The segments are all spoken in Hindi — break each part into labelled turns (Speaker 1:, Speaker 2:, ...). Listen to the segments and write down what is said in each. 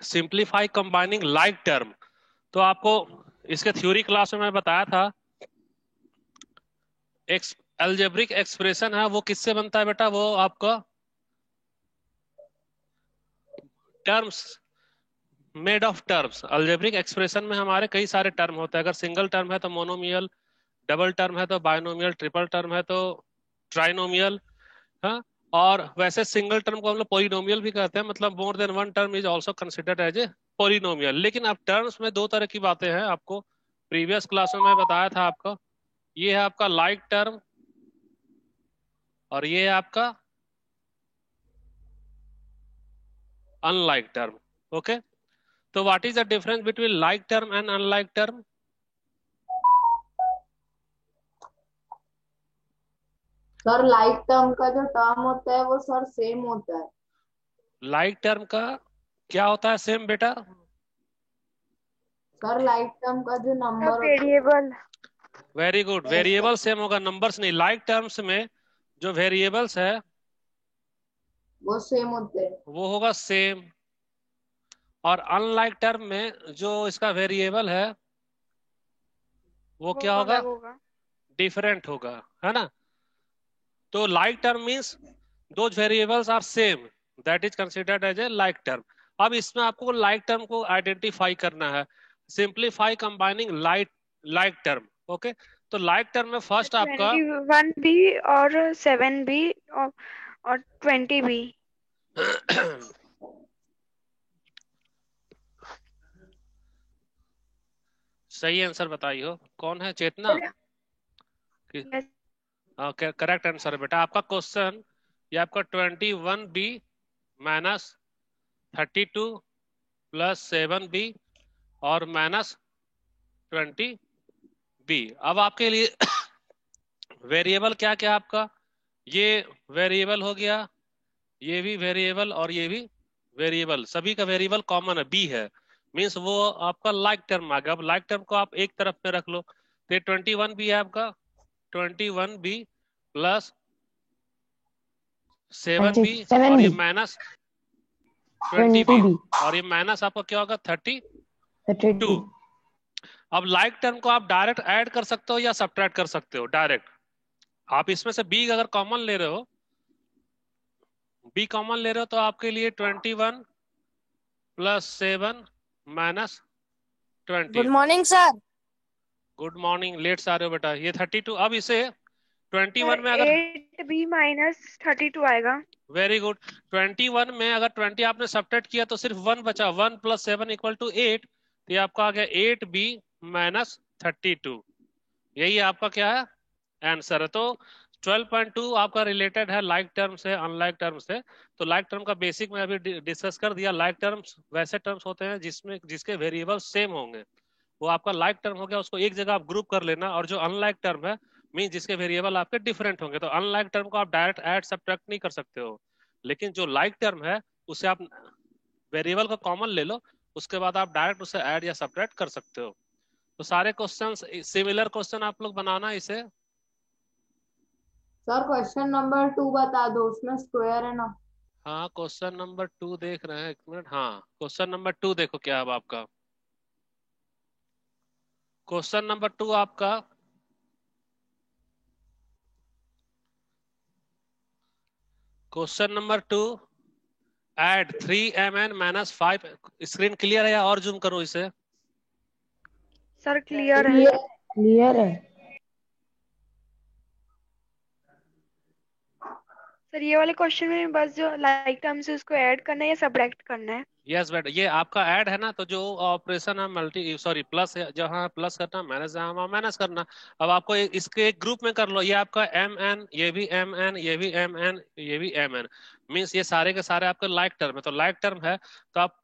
Speaker 1: Simplify combining like term. तो आपको इसके थ्योरी क्लास में मैं बताया था, एल्जेब्रिक एक्सप्रेशन है वो किससे बनता है बेटा, वो आपका terms, made of terms. Algebraic expression में हमारे कई सारे टर्म होते हैं। अगर सिंगल टर्म है तो मोनोमियल, डबल टर्म है तो बायनोमियल, ट्रिपल टर्म है तो ट्राइनोमियल। हाँ, और वैसे सिंगल टर्म को हम लोग पॉलिनोमियल भी कहते हैं, मतलब more than one term is also considered as a polynomial. लेकिन अब टर्म्स में दो तरह की बातें हैं, आपको प्रीवियस क्लास में मैं बताया था आपको। ये है आपका लाइक टर्म और ये है आपका अनलाइक टर्म। ओके, तो what is the difference between like term and unlike term?
Speaker 2: Sir like term का जो टर्म होता है वो सर सेम होता है।
Speaker 1: लाइक टर्म का क्या होता है सेम बेटा?
Speaker 2: सर लाइक टर्म का जो
Speaker 3: सब
Speaker 2: नंबर होता
Speaker 3: वेरिएबल।
Speaker 1: वेरी गुड,
Speaker 2: है
Speaker 1: वेरिएबल सेम होगा, नंबर्स नहीं। लाइक टर्म्स में जो वेरिएबल्स है
Speaker 2: वो सेम होते हैं।
Speaker 1: वो होगा सेम, और अनलाइक टर्म में जो इसका वेरिएबल है वो
Speaker 3: वो
Speaker 1: क्या होगा?
Speaker 3: अलग होगा।
Speaker 1: डिफरेंट होगा, है ना? तो like term means those variables are same, that is considered as a like term. अब इसमें आपको लाइक टर्म को आइडेंटिफाई करना है, simplify combining like like term. Okay, तो लाइक टर्म में फर्स्ट आपका
Speaker 3: 21 भी और 7 भी और 20 भी।
Speaker 1: सही आंसर बताइए, कौन है? चेतना?
Speaker 3: यस
Speaker 1: करेक्ट आंसर है बेटा आपका क्वेश्चन। ये आपका 21 बी माइनस 32 प्लस 7 बी और माइनस 20 बी। अब आपके लिए वेरिएबल क्या क्या आपका, ये वेरिएबल हो गया, ये भी वेरिएबल और ये भी वेरिएबल, सभी का वेरिएबल कॉमन है, बी है। मीन्स वो आपका लाइक टर्म आ गया। अब लाइक टर्म को आप एक तरफ में रख लो, तो 21 बी है आपका, 21 बी प्लस 7 बी,
Speaker 4: सेवन
Speaker 1: और ये
Speaker 4: बी
Speaker 1: माइनस 20 बी,
Speaker 4: 20 बी
Speaker 1: और ये माइनस आपका क्या होगा? 32।
Speaker 4: 32।
Speaker 1: अब लाइक टर्म को आप डायरेक्ट ऐड कर सकते हो या सब्ट्रैक्ट कर सकते हो डायरेक्ट। आप इसमें से बी अगर कॉमन ले रहे हो, बी कॉमन ले रहे हो, तो आपके लिए 21 plus 7 minus 20।
Speaker 5: Good morning sir.
Speaker 1: Good morning, late से आ रहे हो बेटा। ये 32, अब इसे
Speaker 3: सर
Speaker 1: 21 में अगर,
Speaker 3: 8 भी माइनस 32 आएगा।
Speaker 1: वेरी गुड, 21 में अगर 20 आपने सब्ट्रैक्ट किया तो सिर्फ 1 बचा, 1 प्लस 7 इक्वल टू 8। तो ये आपका आ गया 8 बी माइनस 32। यही आपका क्या है? आंसर है। तो 12.2 आपका रिलेटेड है लाइक टर्म से अनलाइक टर्म से। तो लाइक टर्म का बेसिक में अभी डिस्कस कर दिया। लाइक टर्म्स वैसे टर्म्स होते हैं जिसमें जिसके वेरिएबल सेम होंगे, वो आपका लाइक टर्म हो गया। उसको एक जगह आप ग्रुप कर लेना। और जो अनलाइक टर्म है मीन जिसके वेरिएबल आपके डिफरेंट होंगे, तो अनलाइक टर्म को आप डायरेक्ट ऐड सब्ट्रैक्ट नहीं कर सकते हो। लेकिन जो लाइक टर्म है उसे आप वेरिएबल को कॉमन ले लो, उसके बाद आप डायरेक्ट उसे ऐड या सब्ट्रैक्ट कर सकते हो। तो सारे क्वेश्चन सिमिलर क्वेश्चन आप लोग बनाना इसे।
Speaker 2: सर क्वेश्चन नंबर 2 बता दो, उसमें स्क्वायर है ना।
Speaker 1: हाँ, क्वेश्चन नंबर 2 देख रहे हैं, एक मिनट। हाँ, क्वेश्चन नंबर 2 देखो क्या है अब आपका। क्वेश्चन नंबर 2 आपका, question number 2, add 3mn minus 5। Screen clear है या और जूम करो इसे?
Speaker 3: सर क्लियर है।
Speaker 4: क्लियर क्लियर है।
Speaker 3: सर ये वाले क्वेश्चन में बस जो लाइक टर्म्स है उसको ऐड करना है या सब्ट्रैक्ट करना है?
Speaker 1: यस बेटा, ये आपका ऐड है ना, तो जो ऑपरेशन है मल्टी सॉरी प्लस है, जहाँ प्लस करना, माइनस जहाँ वहाँ माइनस करना। अब आपको इसके एक ग्रुप में कर लो। ये आपका mn, ये भी mn, ये भी mn, ये भी mn। मीन्स ये सारे के सारे आपके लाइक टर्म है। तो लाइक टर्म है तो आप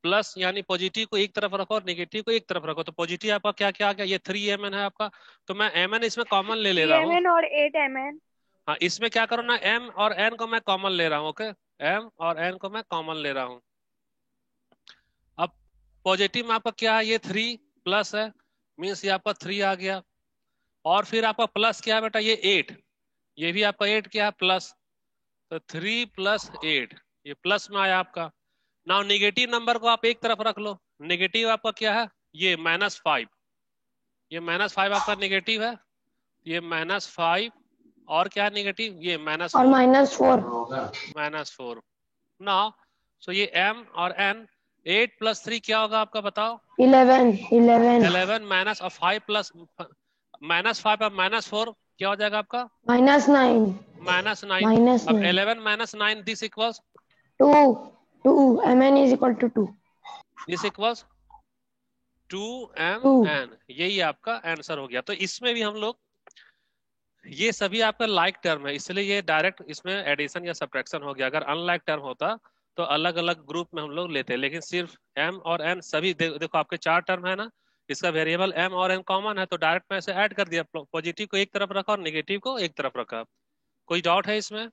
Speaker 1: प्लस यानी पॉजिटिव को एक तरफ रखो और नेगेटिव को एक तरफ रखो। तो पॉजिटिव आपका क्या क्या आ गया? ये 3mn है आपका। तो मैं mn इसमें कॉमन ले ले
Speaker 3: थ्री
Speaker 1: रहा
Speaker 3: एम
Speaker 1: हूँ।
Speaker 3: एन और 8 mn।
Speaker 1: हाँ, इसमें क्या करो ना, m और n को मैं कॉमन ले रहा हूँ। ओके, m और n को मैं कॉमन ले रहा हूँ। अब पॉजिटिव में आपका क्या है? ये 3 प्लस है, मीन्स ये आपका 3 आ गया। और फिर आपका प्लस क्या है बेटा? ये 8, ये भी आपका 8 क्या है? प्लस। तो 3 प्लस 8, ये प्लस में आया आपका। नाउ निगेटिव नंबर को आप एक तरफ रख लो। निगेटिव आपका क्या है, ये -5, ये -5 आपका निगेटिव है, ये -5 और क्या है निगेटिव, ये
Speaker 4: और
Speaker 1: -4,
Speaker 4: -4।
Speaker 1: नाउ सो ये m और n, 8 + 3 क्या होगा आपका बताओ,
Speaker 4: 11।
Speaker 1: 11 माइनस और 5 प्लस -5 और -4 क्या हो जाएगा आपका
Speaker 4: -9।
Speaker 1: -9। अब
Speaker 4: -9।
Speaker 1: 11 - 9 this equals
Speaker 4: 2। mn = 2।
Speaker 1: This equals 2
Speaker 4: 2।
Speaker 1: mn, यही आपका आंसर हो गया। तो इसमें भी हम लोग, ये सभी आपका लाइक टर्म है, इसलिए ये डायरेक्ट इसमें एडिशन या सब्ट्रैक्शन हो गया। अगर अनलाइक टर्म होता तो अलग अलग ग्रुप में हम लोग लेते, लेकिन सिर्फ m और n सभी देखो आपके 4 टर्म है ना, इसका वेरिएबल m और n कॉमन है, तो डायरेक्ट में ऐसे ऐड कर दिया, पॉजिटिव को एक तरफ रखा और नेगेटिव को एक तरफ रखा। कोई डाउट है इसमें?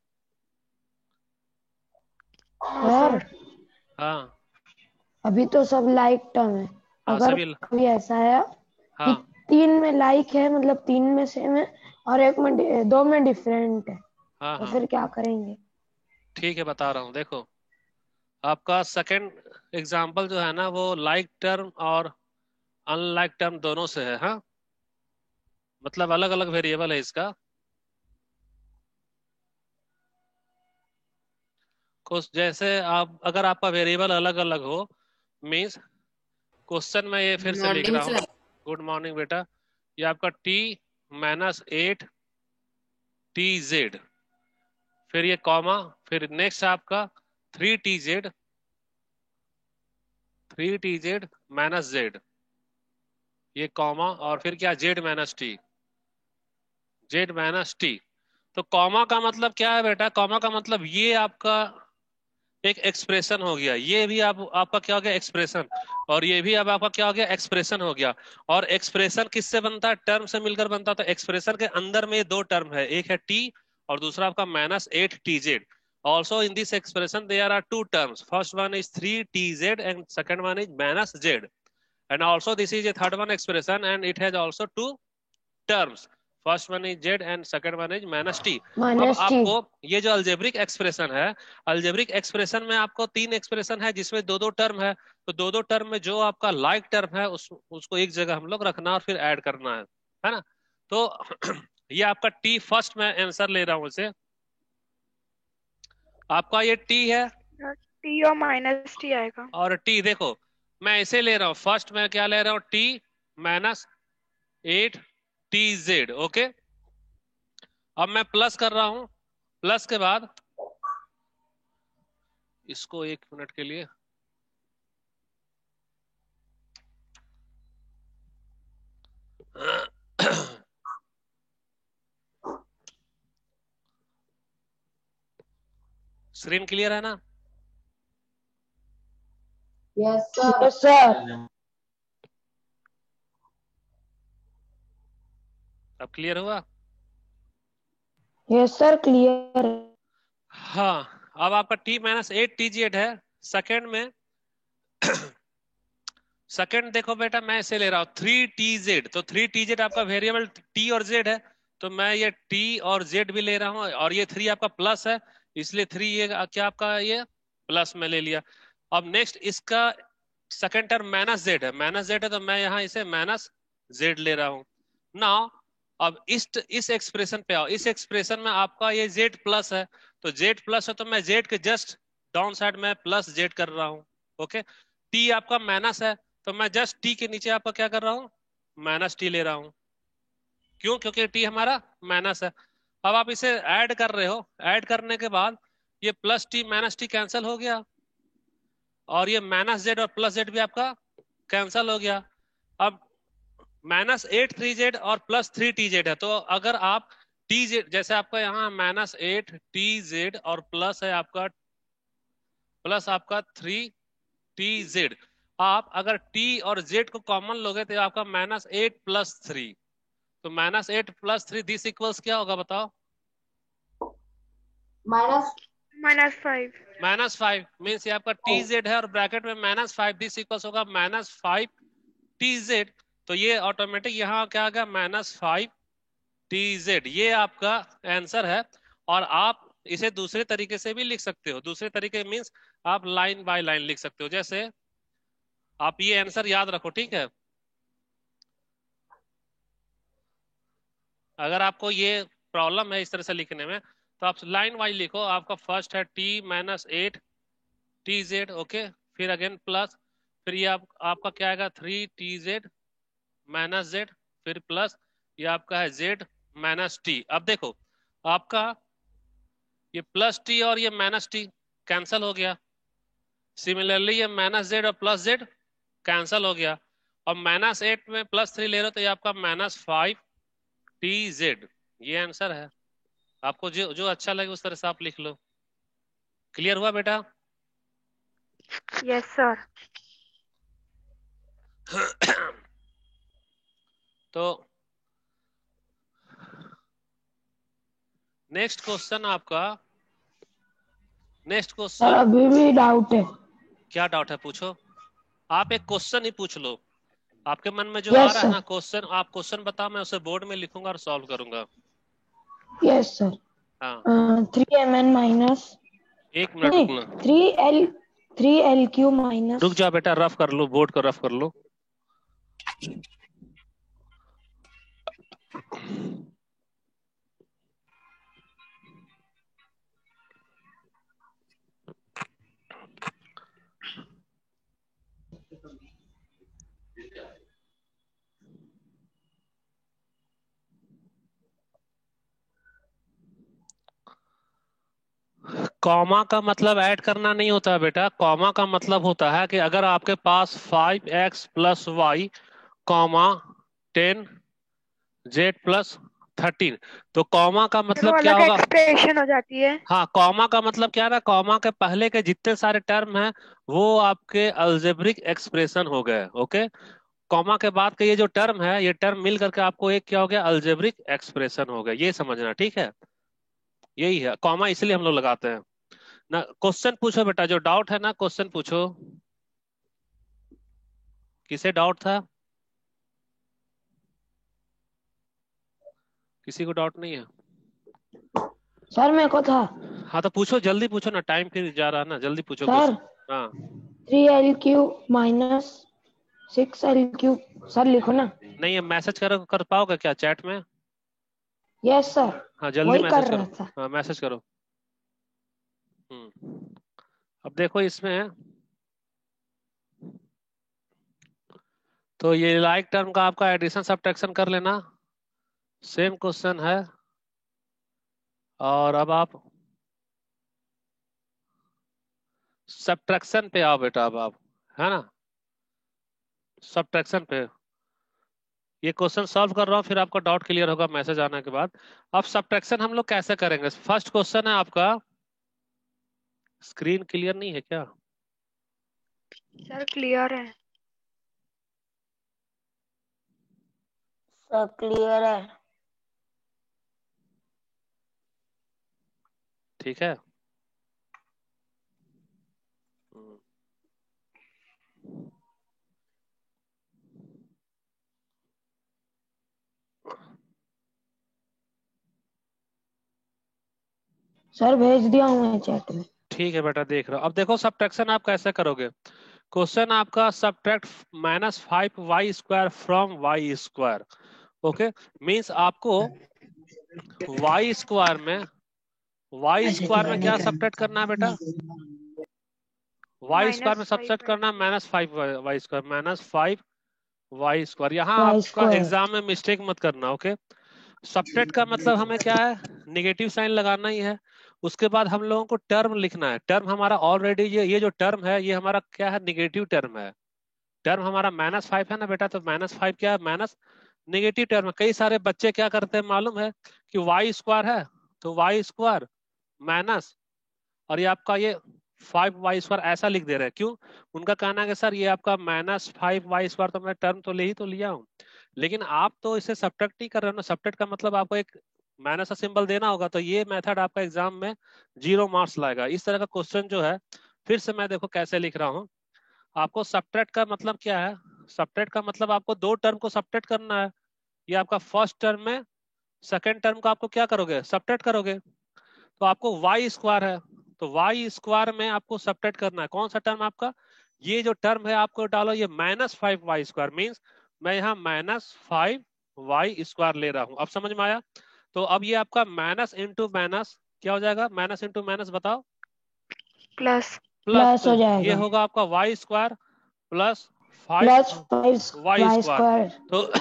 Speaker 3: No
Speaker 4: sir
Speaker 3: sir.
Speaker 1: हाँ
Speaker 4: अभी तो सब लाइक टर्म है,
Speaker 1: हाँ
Speaker 4: अगर
Speaker 1: सभी,
Speaker 4: कभी ऐसा है कि
Speaker 1: हाँ
Speaker 4: 3 में लाइक है, मतलब 3 में सेम है और 2 में डिफरेंट है,
Speaker 1: हाँ
Speaker 4: तो
Speaker 1: हाँ
Speaker 4: फिर क्या करेंगे?
Speaker 1: ठीक है, बता रहा हूँ। देखो आपका सेकंड एग्जाम्पल जो है ना, वो लाइक टर्म और अनलाइक टर्म दोनों से है, हाँ, मतलब अलग अलग वेरिएबल है इसका। कुछ जैसे आप, अगर आपका वेरिएबल अलग अलग हो, मीन्स क्वेश्चन में ये फिर से लिख
Speaker 5: मॉर्निंग
Speaker 1: रहा हूँ।
Speaker 5: सर।
Speaker 1: गुड मॉर्निंग बेटा। ये आपका T-8 TZ, फिर ये कॉमा, फिर नेक्स्ट आपका 3TZ, 3TZ - Z, ये कॉमा, और फिर क्या Z - T, Z - T। तो कॉमा का मतलब क्या है बेटा, कॉमा का मतलब ये आपका एक एक्सप्रेशन हो गया, ये भी आपका क्या हो गया एक्सप्रेशन, और ये भी अब आपका क्या हो गया एक्सप्रेशन हो गया। और एक्सप्रेशन किससे बनता है, टर्म से मिलकर बनता है। तो एक्सप्रेशन के अंदर में दो टर्म है, एक है टी और दूसरा आपका -8TZ। Also in this expression there are two terms, first one is 3TZ and second one is -Z, and also this is a third one expression and it has also two terms, first one is Z and second one is -T। अब
Speaker 4: -T।
Speaker 1: आपको ये जो अल्जेब्रिक एक्सप्रेशन है, अल्जेब्रिक एक्सप्रेशन में आपको 3 एक्सप्रेशन है जिसमें दो दो टर्म है, तो दो दो टर्म में जो आपका लाइक टर्म है उसको एक जगह हम लोग रखना और फिर ऐड करना है ना। तो ये आपका टी फर्स्ट में आंसर ले रहा हूं इसे, आपका ये टी है
Speaker 3: टी और -T आएगा।
Speaker 1: और टी देखो मैं इसे ले रहा हूं, फर्स्ट में क्या ले रहा हूं, T-8TZ, ओके। अब मैं प्लस कर रहा हूं, प्लस के बाद इसको 1 मिनट के लिए स्क्रीन क्लियर है ना?
Speaker 2: Yes sir.
Speaker 4: Yes sir.
Speaker 1: अब क्लियर हुआ?
Speaker 4: Yes sir, clear.
Speaker 1: हाँ, अब आपका T-8TZ है सेकंड में। सेकंड देखो बेटा मैं इसे ले रहा हूं 3TZ, तो 3TZ आपका वेरिएबल T और Z है, तो मैं ये T और Z भी ले रहा हूं, और ये 3 आपका प्लस है, इसलिए 3 ये क्या आपका ये प्लस में ले लिया। अब नेक्स्ट इसका सेकंड टर्म -Z है, -Z है, तो मैं यहाँ इसे -Z ले रहा हूँ। नाउ अब इस एक्सप्रेशन पे आओ, इस एक्सप्रेशन में आपका ये Z प्लस है, तो Z प्लस है तो मैं Z के जस्ट डाउन साइड में +Z कर रहा हूँ, ओके। T आपका माइनस है, तो मैं जस्ट T के नीचे आपका क्या कर रहा हूँ, -T ले रहा हूँ। क्यों? क्योंकि T हमारा माइनस है। अब आप इसे ऐड कर रहे हो, ऐड करने के बाद ये +T -T कैंसिल हो गया, और ये -Z और +Z भी आपका कैंसिल हो गया। अब -8 3Z और +3TZ है, तो अगर आप TZ जैसे आपका यहाँ -8TZ और प्लस है आपका 3TZ, आप अगर T और Z को कॉमन लोगे तो आपका -8 + 3, तो -8 + 3 दिस इक्वल्स क्या होगा बताओ?
Speaker 2: माइनस
Speaker 3: -5।
Speaker 1: -5 मीन्स ये आपका TZ है और ब्रैकेट में -5, दिस इक्वल्स होगा -5TZ। तो ये ऑटोमेटिक यहाँ क्या आ गया, -5TZ, ये आपका आंसर है। और आप इसे दूसरे तरीके से भी लिख सकते हो, दूसरे तरीके मीन्स आप लाइन बाय लाइन लिख सकते हो। जैसे आप ये आंसर याद रखो, ठीक है। अगर आपको ये प्रॉब्लम है इस तरह से लिखने में, तो आप लाइन वाइज लिखो। आपका फर्स्ट है t minus 8 T Z, okay, फिर अगेन प्लस, फिर ये आपका क्या आएगा 3 टी जेड माइनस जेड, फिर प्लस, ये आपका है जेड माइनस टी। अब देखो आपका ये प्लस टी और ये माइनस टी कैंसल हो गया। सिमिलरली ये माइनस जेड और प्लस जेड कैंसल हो गया। और माइनस 8 में प्लस 3 ले रहे हो तो ये आपका माइनस 5 टी जेड। ये आंसर है। आपको जो जो अच्छा लगे उस तरह से आप लिख लो। क्लियर हुआ बेटा?
Speaker 3: Yes sir.
Speaker 1: तो नेक्स्ट क्वेश्चन आपका, नेक्स्ट
Speaker 4: सर
Speaker 1: क्वेश्चन।
Speaker 4: अभी भी डाउट है।
Speaker 1: क्या डाउट है, पूछो। आप एक क्वेश्चन ही पूछ लो, आपके मन में जो आ
Speaker 4: यस
Speaker 1: रहा है ना
Speaker 4: सर।
Speaker 1: क्वेश्चन, आप क्वेश्चन बताओ, मैं उसे बोर्ड में लिखूंगा और सॉल्व करूंगा।
Speaker 4: Yes sir.
Speaker 1: हाँ
Speaker 4: 3mn माइनस,
Speaker 1: एक मिनट
Speaker 4: नहीं,
Speaker 1: रुकना,
Speaker 4: 3l3lq माइनस।
Speaker 1: रुक जाओ बेटा, रफ कर लो, बोर्ड को रफ कर लो। कॉमा का मतलब ऐड करना नहीं होता है बेटा। कॉमा का मतलब होता है कि अगर आपके पास 5x plus y comma 10z plus 13, तो कॉमा का
Speaker 3: फिर वो
Speaker 1: मतलब क्या
Speaker 3: अलग
Speaker 1: होगा?
Speaker 3: एक्सप्रेशन हो जाती है।
Speaker 1: हाँ, कॉमा का मतलब क्या है ना, कॉमा के पहले के जितने सारे टर्म हैं वो आपके अलजेब्रिक एक्सप्रेशन हो गए, ओके। कॉमा के बाद के ये जो टर्म है, ये टर्म मिल करके आपको एक क्या हो गया, अलजेब्रिक एक्सप्रेशन हो गया। ये समझना, ठीक है। यही है कॉमा, इसलिए हम लोग लगाते हैं ना। क्वेश्चन पूछो बेटा, जो डाउट है ना क्वेश्चन पूछो। किसे डाउट था? किसी को डाउट नहीं है?
Speaker 4: सर मेरे को था।
Speaker 1: हाँ तो पूछो, जल्दी पूछो ना, टाइम फिर जा रहा है ना, जल्दी पूछो
Speaker 4: सर
Speaker 1: क्वेश्चन। हाँ
Speaker 4: 3lq माइनस 6lq। सर लिखो ना।
Speaker 1: नहीं, ये मैसेज कर पाओगे क्या चैट में?
Speaker 4: यस सर,
Speaker 1: हाँ जल्दी
Speaker 4: वही
Speaker 1: मैसेज
Speaker 4: कर
Speaker 1: करो।
Speaker 4: रहा था।
Speaker 1: हाँ मैसेज करो। अब देखो इसमें, तो ये लाइक टर्म का आपका एडिशन सब्ट्रैक्शन कर लेना, सेम क्वेश्चन है। और अब आप सब्ट्रैक्शन पे आओ बेटा, अब आप, है ना, सब्ट्रैक्शन पे। ये क्वेश्चन सॉल्व कर रहा हूँ, फिर आपका डाउट क्लियर होगा मैसेज आने के बाद। अब सब्ट्रैक्शन हम लोग कैसे करेंगे? फर्स्ट क्वेश्चन है आपका, स्क्रीन क्लियर नहीं है क्या?
Speaker 3: सर क्लियर है।
Speaker 4: सर क्लियर है।
Speaker 1: ठीक है। हम्म।
Speaker 4: सर भेज दिया हूँ मैं चैट में।
Speaker 1: ठीक है बेटा, देख रहा हूँ। अब देखो सब्ट्रैक्शन आप कैसे करोगे। क्वेश्चन आपका subtract -5y² from y², okay. Means आपको y² में क्या सब्ट्रैक्ट करना है बेटा? y² में सब्ट्रैक्ट करना है -5y², -5y²। यहाँ आपका
Speaker 4: y²।
Speaker 1: एग्जाम में मिस्टेक मत करना, ओके। सब्ट्रैक्ट का मतलब हमें क्या है, निगेटिव साइन लगाना ही है। उसके बाद हम लोगों को टर्म लिखना है। टर्म हमारा ऑलरेडी, ये जो टर्म है ये हमारा क्या है, निगेटिव टर्म है। टर्म हमारा -5 है ना बेटा, तो -5 क्या है, माइनस निगेटिव टर्म है। कई सारे बच्चे क्या करते हैं मालूम है, कि y² है तो y² माइनस, और ये आपका ये 5y² ऐसा लिख दे रहे हैं। क्यों? उनका कहना है कि सर ये आपका -5y², तो मैं टर्म तो ले ही तो लिया हूँ, लेकिन आप तो इसे सब्ट्रैक्ट नहीं कर रहे हो ना। सब्ट्रैक्ट का मतलब आपको एक माइनस का सिंबल देना होगा, तो ये मेथड आपका एग्जाम में 0 मार्क्स लाएगा। इस तरह का क्वेश्चन जो है, फिर से मैं देखो कैसे लिख रहा हूँ। आपको सब्ट्रैक्ट का मतलब क्या है? सब्ट्रैक्ट का मतलब आपको दो टर्म को सब्ट्रैक्ट करना है। ये आपका फर्स्ट टर्म में सेकेंड टर्म को आपको क्या करोगे, सब्ट्रैक्ट करोगे। तो आपको y² है, तो वाई स्क्वायर में आपको सब्ट्रैक्ट करना है। कौन सा टर्म आपका, ये जो टर्म है आपको डालो, ये -5y² मीन्स मैं यहाँ -5y² ले रहा हूँ। अब समझ में आया? तो अब ये आपका माइनस इंटू माइनस क्या हो जाएगा, माइनस इंटू माइनस बताओ,
Speaker 3: प्लस
Speaker 1: प्लस।
Speaker 4: हो
Speaker 1: ये
Speaker 4: जाएगा
Speaker 1: होगा आपका y² plus
Speaker 4: plus
Speaker 1: 5y²।
Speaker 4: y²।
Speaker 1: तो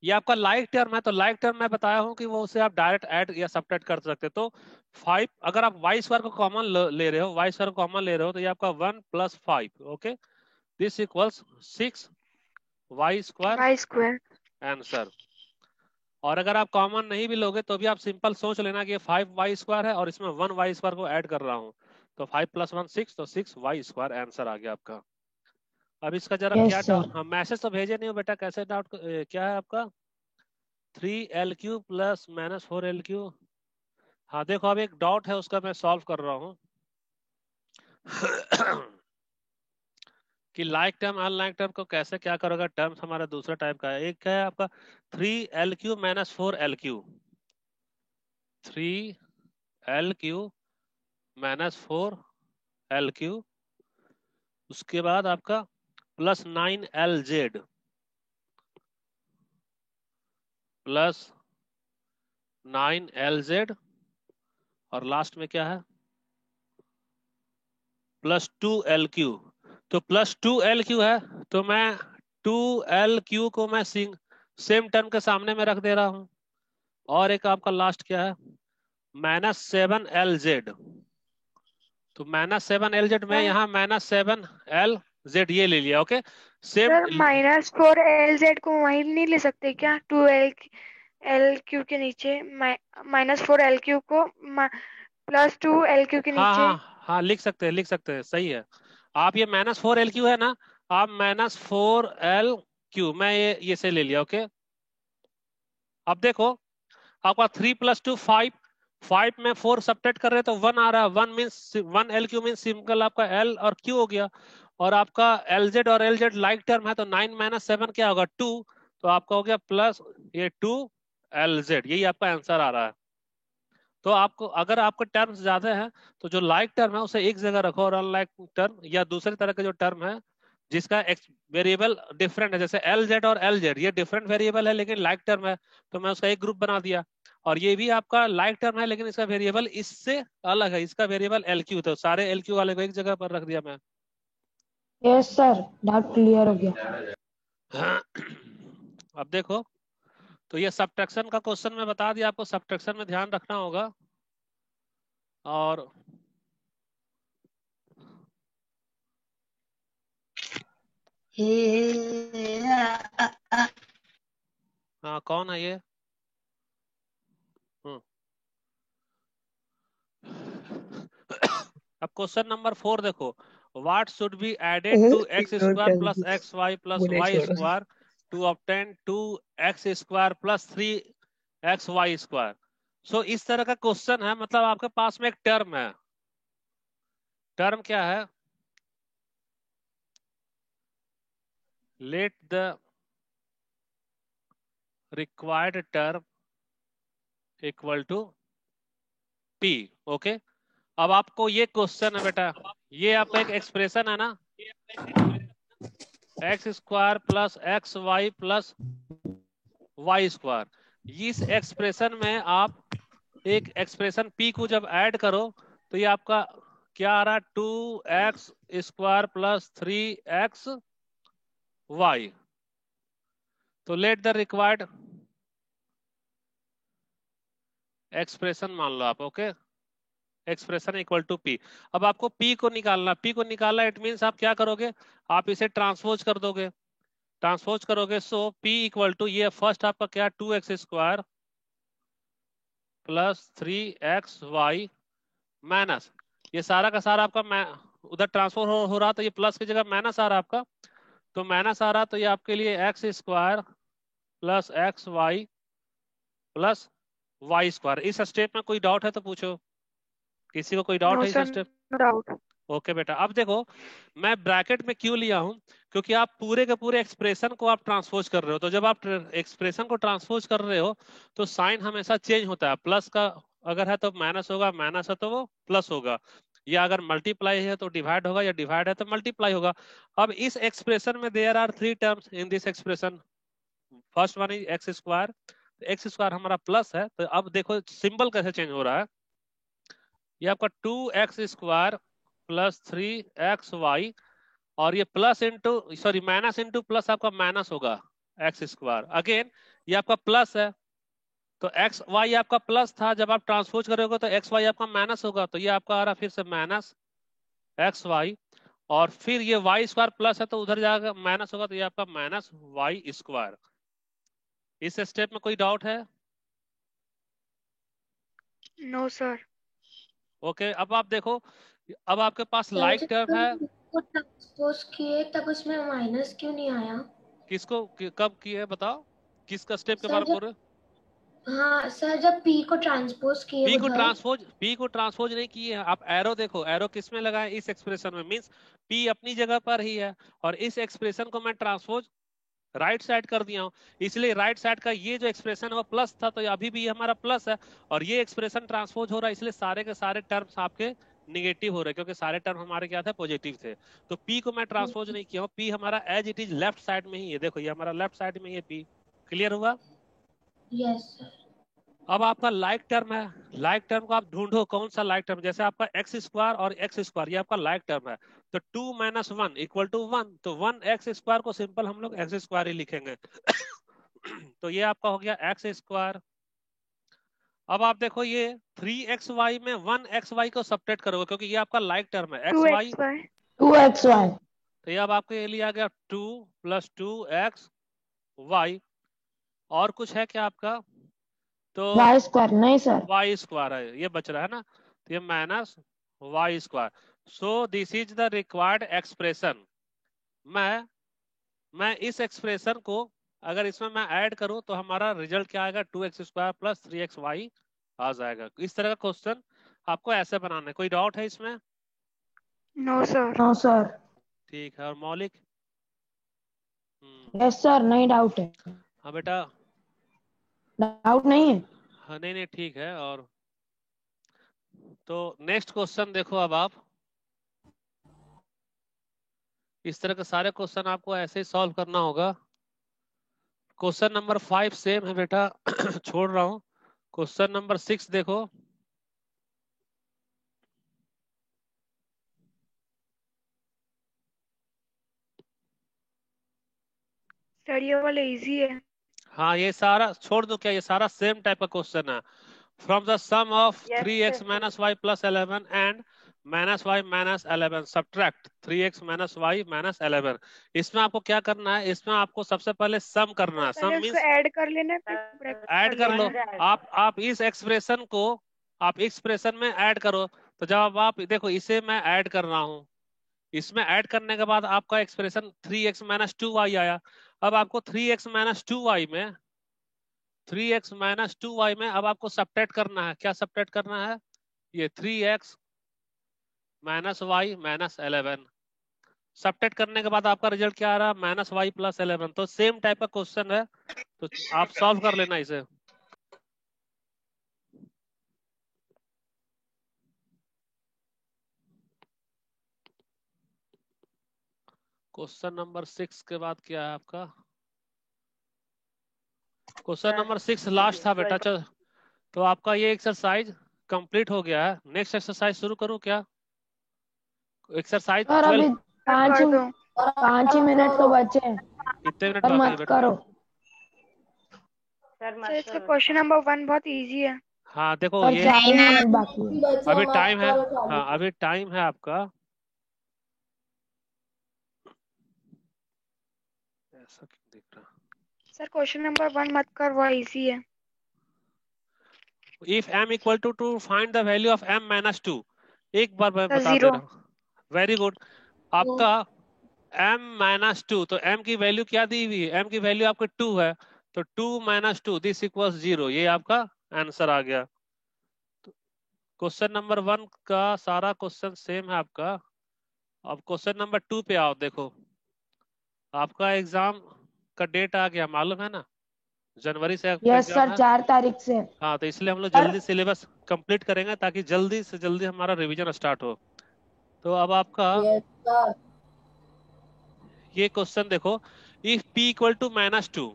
Speaker 1: ये आपका लाइक टर्म है, तो लाइक टर्म मैं बताया हूँ कि वो उसे आप डायरेक्ट ऐड या सब्ट्रैक्ट कर सकते। तो 5 अगर आप y² को कॉमन ले रहे हो, y² को कॉमन ले रहे हो, तो ये आपका 1 + 5, okay, this equals 6y²
Speaker 3: y²।
Speaker 1: Answer. और अगर आप कॉमन नहीं भी लोगे तो भी आप सिंपल सोच लेना कि ये 5y² है और इसमें 1y² को ऐड कर रहा हूँ, तो 5 + 1 6, तो 6y² आंसर आ गया आपका। अब इसका जरा
Speaker 4: यस
Speaker 1: क्या
Speaker 4: सर।
Speaker 1: डाउट, हाँ मैसेज तो भेजे नहीं हो बेटा, कैसे डाउट क्या है आपका, 3LQ + -4LQ। हाँ देखो अब एक डाउट है उसका मैं सॉल्व कर रहा हूँ कि लाइक टर्म अनलाइक टर्म को कैसे क्या करोगे। टर्म्स हमारा दूसरा टाइप का है। एक है आपका 3LQ - 4LQ, 3LQ - 4LQ, उसके बाद आपका +9LZ +9LZ, और लास्ट में क्या है +2LQ। तो +2LQ है, तो मैं 2LQ को मैं सेम टर्म के सामने में रख दे रहा हूं। और एक आपका लास्ट क्या है -7LZ, तो -7LZ में यहाँ -7LZ ये ले लिया, ओके सेम।
Speaker 3: सर -4LZ को वहीं नहीं ले सकते क्या, 2LQ के नीचे -4LQ को +2LQ के
Speaker 1: हाँ
Speaker 3: नीचे।
Speaker 1: हाँ हाँ, लिख सकते हैं, लिख सकते हैं, सही है। आप ये -4LQ है ना, आप -4LQ मैं ये से ले लिया, ओके। अब देखो आपका 3 + 2 5, 5 में 4 सब्ट्रैक्ट कर रहे हैं तो 1 आ रहा है, 1LQ मीन सिंपल आपका L और Q हो गया। और आपका LZ और LZ लाइक टर्म है, तो 9 - 7 क्या होगा 2, तो आपका हो गया प्लस ये 2LZ, यही आपका आंसर आ रहा है। तो आपको अगर आपके टर्म्स ज्यादा है तो जो लाइक टर्म है उसे एक जगह रखो, और अनलाइक टर्म या दूसरे तरह के जो टर्म है जिसका वेरिएबल डिफरेंट है, जैसे LZ और LZ ये डिफरेंट वेरिएबल है लेकिन लाइक टर्म है, तो मैं उसका एक ग्रुप बना दिया। और ये भी आपका लाइक टर्म है लेकिन इसका वेरिएबल इससे अलग है, इसका वेरिएबल LQ, तो सारे LQ वाले को एक जगह पर रख दिया मैं।
Speaker 4: यस सर, डाउट क्लियर हो गया।
Speaker 1: अब देखो, तो ये सब्ट्रैक्शन का क्वेश्चन मैं बता दिया आपको, सब्ट्रैक्शन में ध्यान रखना होगा। और हाँ कौन है ये, अब क्वेश्चन नंबर 4 देखो, what should be added to x² + xy + y² to obtain 2x² + 3xy²। So इस तरह का क्वेश्चन है, मतलब आपके पास में एक टर्म है। टर्म क्या है, let the required term equal to p, okay. अब आपको ये क्वेश्चन है बेटा, ये आपका एक एक्सप्रेशन है ना, x² + xy + y²। इस एक्सप्रेशन में आप एक एक्सप्रेशन p को जब ऐड करो तो ये आपका क्या आ रहा है 2x² + 3xy। तो लेट द रिक्वायर्ड एक्सप्रेशन मान लो आप, okay, expression equal to p। अब आपको p को निकालना, इट मीन्स आप क्या करोगे, आप इसे ट्रांसपोज कर दोगे, सो p इक्वल टू ये फर्स्ट आपका क्या 2x² + 3xy माइनस ये सारा का सारा आपका उधर ट्रांसफर हो रहा, तो ये प्लस की जगह माइनस आ रहा आपका, तो माइनस आ रहा, तो ये आपके लिए x² + xy + y²। इस स्टेप में कोई डाउट है तो पूछो, किसी को कोई डाउट
Speaker 3: नो
Speaker 1: है इस
Speaker 3: sir,
Speaker 1: step?
Speaker 3: No doubt.
Speaker 1: Okay बेटा, अब देखो मैं ब्रैकेट में क्यों लिया हूं, क्योंकि आप पूरे के पूरे एक्सप्रेशन को आप ट्रांसपोज कर रहे हो, तो जब आप एक्सप्रेशन को ट्रांसपोज कर रहे हो तो साइन हमेशा चेंज होता है, प्लस का अगर है तो माइनस होगा, माइनस है तो वो प्लस होगा, या अगर मल्टीप्लाई है तो डिवाइड होगा, या डिवाइड है तो मल्टीप्लाई होगा। अब इस एक्सप्रेशन में there are 3 terms in this expression. First one is x square, x square हमारा प्लस है, तो अब देखो सिंबल कैसे चेंज हो रहा है। ये आपका 2x² प्लस 3xy, और ये plus into sorry minus into plus आपका माइनस होगा x²। अगेन ये आपका प्लस है, तो एक्स वाई आपका प्लस था, जब आप ट्रांसपोज करोगे तो एक्स वाई आपका माइनस होगा, तो ये आपका आ रहा फिर से माइनस एक्स वाई, और फिर ये y² प्लस है तो उधर जाकर माइनस होगा, तो ये आपका माइनस y²। इस स्टेप में कोई डाउट है?
Speaker 3: No sir.
Speaker 1: ओके, अब आप देखो, अब आपके पास
Speaker 5: सर
Speaker 1: लाइक
Speaker 5: जब
Speaker 1: टर्म है।
Speaker 5: को ट्रांसपोज किए तब उसमें माइनस क्यों नहीं आया?
Speaker 1: किसको कब किए है बताओ, किसका स्टेप के
Speaker 5: सर
Speaker 1: बारे में बोल
Speaker 5: जब
Speaker 1: रहे हो?
Speaker 5: हाँ सर जब पी को ट्रांसपोज किए उधर।
Speaker 1: पी को ट्रांसपोज नहीं किए हैं आप। एरो देखो, एरो किस में लगा है? इस एक्सप्रेशन में, मींस पी अपनी जगह पर ही है, और इस एक्सप्रेशन को मैं ट्रांसपोज राइट साइड कर दिया हूं, इसलिए राइट साइड का ये जो एक्सप्रेशन है वो प्लस था, तो अभी भी ये हमारा प्लस है, और ये एक्सप्रेशन ट्रांसपोज हो रहा है, इसलिए सारे के सारे टर्म्स आपके निगेटिव हो रहे हैं, क्योंकि सारे टर्म हमारे क्या थे? पॉजिटिव थे। तो पी को मैं ट्रांसपोज नहीं किया हूं, पी हमारा as it is left side में ही है। देखो ये हमारा लेफ्ट साइड में ही है पी। क्लियर हुआ?
Speaker 5: Yes sir.
Speaker 1: अब आपका लाइक टर्म है, लाइक टर्म को आप ढूंढो कौन सा लाइक टर्म। जैसे आपका x² और x², ये आपका लाइक टर्म है, तो 2 - 1 = 1, तो 1x² को सिंपल हम लोग x² ही लिखेंगे। तो ये आपका हो गया x²। अब आप देखो ये 3xy में 1xy को सब्ट्रैक्ट करोगे, क्योंकि ये आपका लाइक टर्म है xy,
Speaker 3: 2xy
Speaker 4: 2xy
Speaker 1: तो ये अब आपके लिए आ गया 2 + 2xy। और कुछ है क्या आपका? तो
Speaker 4: y² नहीं सर,
Speaker 1: y² है, ये बच रहा है ना, तो ये -y²। So this is the required expression. मैं इस एक्सप्रेशन को अगर इसमें मैं ऐड करूं तो हमारा रिजल्ट क्या आएगा? 2x² + 3xy आ जाएगा। इस तरह का क्वेश्चन आपको ऐसे बनाना है। कोई डाउट है इसमें?
Speaker 3: No sir.
Speaker 4: No sir.
Speaker 1: ठीक है। और मौलिक?
Speaker 4: यस सर, नहीं डाउट है,
Speaker 1: हाँ बेटा।
Speaker 4: डाउट नहीं है।
Speaker 1: हाँ नहीं नहीं ठीक है। और तो नेक्स्ट क्वेश्चन देखो, अब आप इस तरह के सारे क्वेश्चन आपको ऐसे ही सॉल्व करना होगा। क्वेश्चन नंबर 5 सेम है बेटा, छोड़ रहा हूं। क्वेश्चन नंबर 6 देखो।
Speaker 3: सर ये वाला इजी है।
Speaker 1: हाँ ये सारा छोड़ दो, क्या ये सारा सेम टाइप का क्वेश्चन है। From the sum of
Speaker 3: Yes,
Speaker 1: 3x
Speaker 3: sir.
Speaker 1: - y + 11 and -y - 11 subtract 3x - y - 11। इसमें आपको क्या करना है? इसमें आपको सबसे पहले सम करना है। सम
Speaker 3: पहले उसको
Speaker 1: मीन्स
Speaker 3: ऐड कर लेना फिर subtract
Speaker 1: ऐड कर लो।
Speaker 3: लेना है।
Speaker 1: आप इस एक्सप्रेशन को आप एक्सप्रेशन में ऐड करो, तो जब आप देखो इसे मैं ऐड कर रहा हूं, इसमें ऐड करने के बाद आपका एक्सप्रेशन 3x - 2y आया। अब आपको 3x - 2y में 3x - 2y में अब आपको सब्ट्रैक्ट करना है। क्या सब्ट्रैक्ट करना है? ये 3x - y - 11 सब्ट्रैक्ट करने के बाद आपका रिजल्ट क्या आ रहा है? -y + 11। तो सेम टाइप का क्वेश्चन है, तो आप सॉल्व कर लेना इसे। क्वेश्चन नंबर 6 के बाद क्या है आपका? क्वेश्चन नंबर 6 लास्ट था बेटा। चल, तो आपका ये एक्सरसाइज कंप्लीट हो गया है। नेक्स्ट एक्सरसाइज शुरू करूं क्या? Exercise
Speaker 4: sir
Speaker 1: 12।
Speaker 4: अभी पाँच
Speaker 3: कर दो।
Speaker 4: 5 ही मिनट तो बचे हैं,
Speaker 1: कितने मिनट
Speaker 4: पर
Speaker 1: बाकी है
Speaker 4: मत
Speaker 1: बेटा?
Speaker 4: करो।
Speaker 3: सर इसका क्वेश्चन नंबर 1 बहुत इजी है।
Speaker 1: हाँ देखो
Speaker 4: पर
Speaker 1: ये
Speaker 4: 4 ही मिनट बाकी है।
Speaker 2: बच्चे
Speaker 1: अभी
Speaker 2: मत
Speaker 1: टाइम है।
Speaker 2: करो चालू।
Speaker 1: हाँ अभी टाइम है आपका। ऐसा क्यों दिख रहा?
Speaker 3: सर क्वेश्चन नंबर 1 मत कर, वो इजी है।
Speaker 1: If m = to find the value of m - 2। एक बार मैं
Speaker 3: सर
Speaker 1: बता दे
Speaker 3: 0।
Speaker 1: रहा हूँ। Very good. आपका m - 2, तो m की वैल्यू क्या दी हुई है? m की वैल्यू आपकी 2 है, तो 2 - 2 दिस = 0। ये आपका आंसर आ गया। क्वेश्चन नंबर 1 का सारा क्वेश्चन सेम है आपका। अब क्वेश्चन नंबर 2 पे आओ। देखो आपका एग्जाम का डेट आ गया, मालूम है ना? जनवरी से आपका
Speaker 4: यस
Speaker 1: एग्जाम
Speaker 4: सर,
Speaker 1: है।
Speaker 4: 4 तारीख से।
Speaker 1: हाँ तो इसलिए हम लोग
Speaker 4: सर
Speaker 1: जल्दी सिलेबस कंप्लीट करेंगे ताकि जल्दी से जल्दी हमारा रिवीजन स्टार्ट हो। तो अब आपका
Speaker 2: यस सर।
Speaker 1: ये क्वेश्चन देखो, इफ p इक्वल टू -2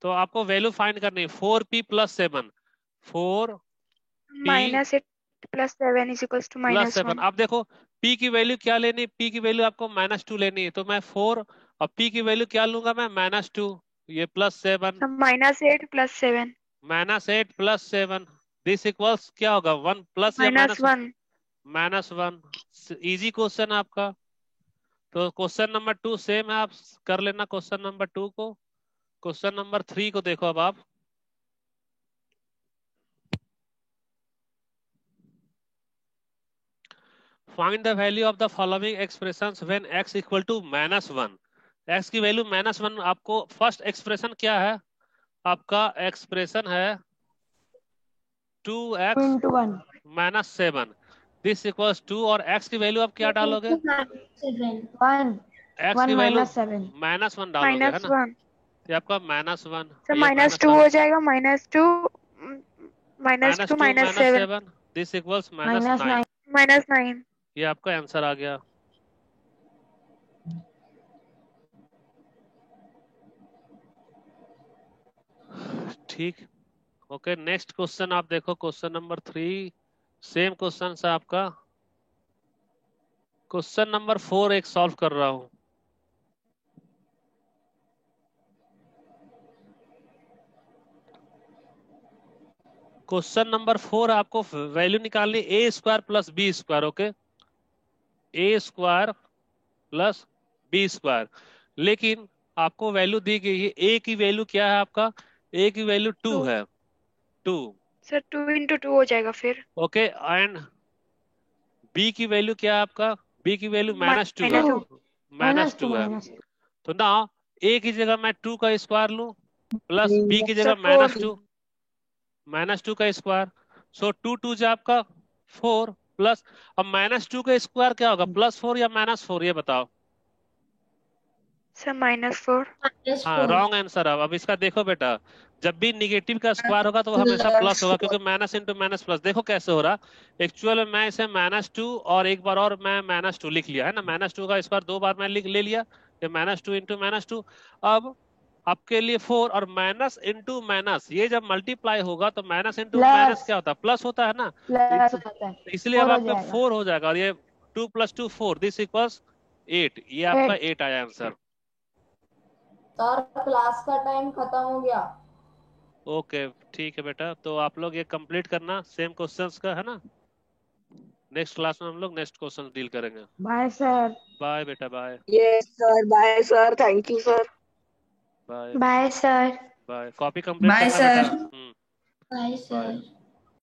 Speaker 1: तो आपको वैल्यू फाइंड करनी है 4p + 7, 4p
Speaker 3: -8 + 7 =
Speaker 1: + 7।
Speaker 3: -1।
Speaker 1: अब देखो p की वैल्यू क्या लेनी है, p की वैल्यू आपको -2 लेनी है, तो मैं 4 और p की वैल्यू क्या लूंगा मैं -2, ये +7,
Speaker 3: -8 + 7
Speaker 1: -8 + 7 दिस इक्वल्स क्या होगा 1 प्लस या
Speaker 3: -1।
Speaker 1: -1। इजी क्वेश्चन आपका। तो क्वेश्चन नंबर 2 सेम है, आप कर लेना क्वेश्चन नंबर 2 को। क्वेश्चन नंबर 3 को देखो अब आप। Find the value of the following expressions when x equal to -1। x की वैल्यू -1, आपको फर्स्ट एक्सप्रेशन क्या है, आपका एक्सप्रेशन है 2x
Speaker 4: × 1
Speaker 1: -7 दिस इक्वल्स 2, और x की वैल्यू आप क्या डालोगे,
Speaker 5: 7
Speaker 4: 1
Speaker 1: x की
Speaker 4: 1
Speaker 1: वैल्यू
Speaker 4: -7
Speaker 1: -1 डालोगे है ना,
Speaker 3: -1
Speaker 1: ये आपका -1,
Speaker 3: सर
Speaker 1: ये
Speaker 3: -2 हो जाएगा, -2
Speaker 1: -2
Speaker 3: -7
Speaker 1: -7 दिस इक्वल्स
Speaker 4: -9
Speaker 3: -9।
Speaker 1: ये आपका आंसर आ गया। ठीक, ओके नेक्स्ट क्वेश्चन आप देखो, क्वेश्चन नंबर 3 सेम क्वेश्चन है आपका। क्वेश्चन नंबर 4 एक सॉल्व कर रहा हूं। क्वेश्चन नंबर 4 आपको वैल्यू निकालनी a² + b², okay, a² + b², लेकिन आपको वैल्यू दी गई है, a की वैल्यू क्या है आपका, a की वैल्यू 2
Speaker 3: 2
Speaker 1: है, 2,
Speaker 3: सर 2 × 2 हो जाएगा फिर
Speaker 1: ओके, एंड b की वैल्यू क्या है आपका, b की वैल्यू -2 है, -2 है।
Speaker 4: -2
Speaker 1: तो ना a की जगह मैं 2 का स्क्वायर लूं प्लस b की
Speaker 3: सर
Speaker 1: जगह
Speaker 3: 4
Speaker 1: -2 का स्क्वायर, सो 2 2 जो आपका 4 प्लस, अब -2 का स्क्वायर क्या होगा, +4 या -4 ये बताओ।
Speaker 3: सर -4
Speaker 1: हाँ रॉन्ग आंसर। अब इसका देखो बेटा, जब भी निगेटिव का स्क्वायर होगा तो वो हमेशा प्लस होगा, क्योंकि माइनस इंटू माइनस प्लस। देखो कैसे हो रहा, एक्चुअल में मैं इसे -2 और एक बार और मैं -2 लिख लिया है ना, -2 का स्क्वायर 2 बार मैं ले लिया, ये -2 इंटू -2। अब आपके लिए 4 और माइनस इंटू माइनस, ये जब मल्टीप्लाई होगा तो माइनस इंटू माइनस क्या होता है, प्लस होता है ना,
Speaker 4: प्लस होता है,
Speaker 1: इसलिए अब
Speaker 4: 4 हो
Speaker 1: आपका
Speaker 4: जाएगा
Speaker 1: 4 हो जाएगा, और ये 2 + 2 4 दिस इक्वल्स 8, ये आपका
Speaker 4: 8
Speaker 1: 8 आया आंसर।
Speaker 2: सर क्लास का टाइम खत्म हो गया।
Speaker 1: ओके ठीक है बेटा, तो आप लोग ये कंप्लीट करना सेम क्वेश्चंस का है ना, नेक्स्ट क्लास में हम लोग नेक्स्ट क्वेश्चन डील करेंगे।
Speaker 4: Bye sir.
Speaker 1: बाय बेटा, bye
Speaker 6: Yes, sir. Bye, sir. Thank you, sir.
Speaker 1: Bye
Speaker 3: bye sir.
Speaker 1: Bye, copy complete
Speaker 7: bye
Speaker 1: करना बेटा।
Speaker 7: सर।
Speaker 5: Bye
Speaker 1: bye.
Speaker 5: सर।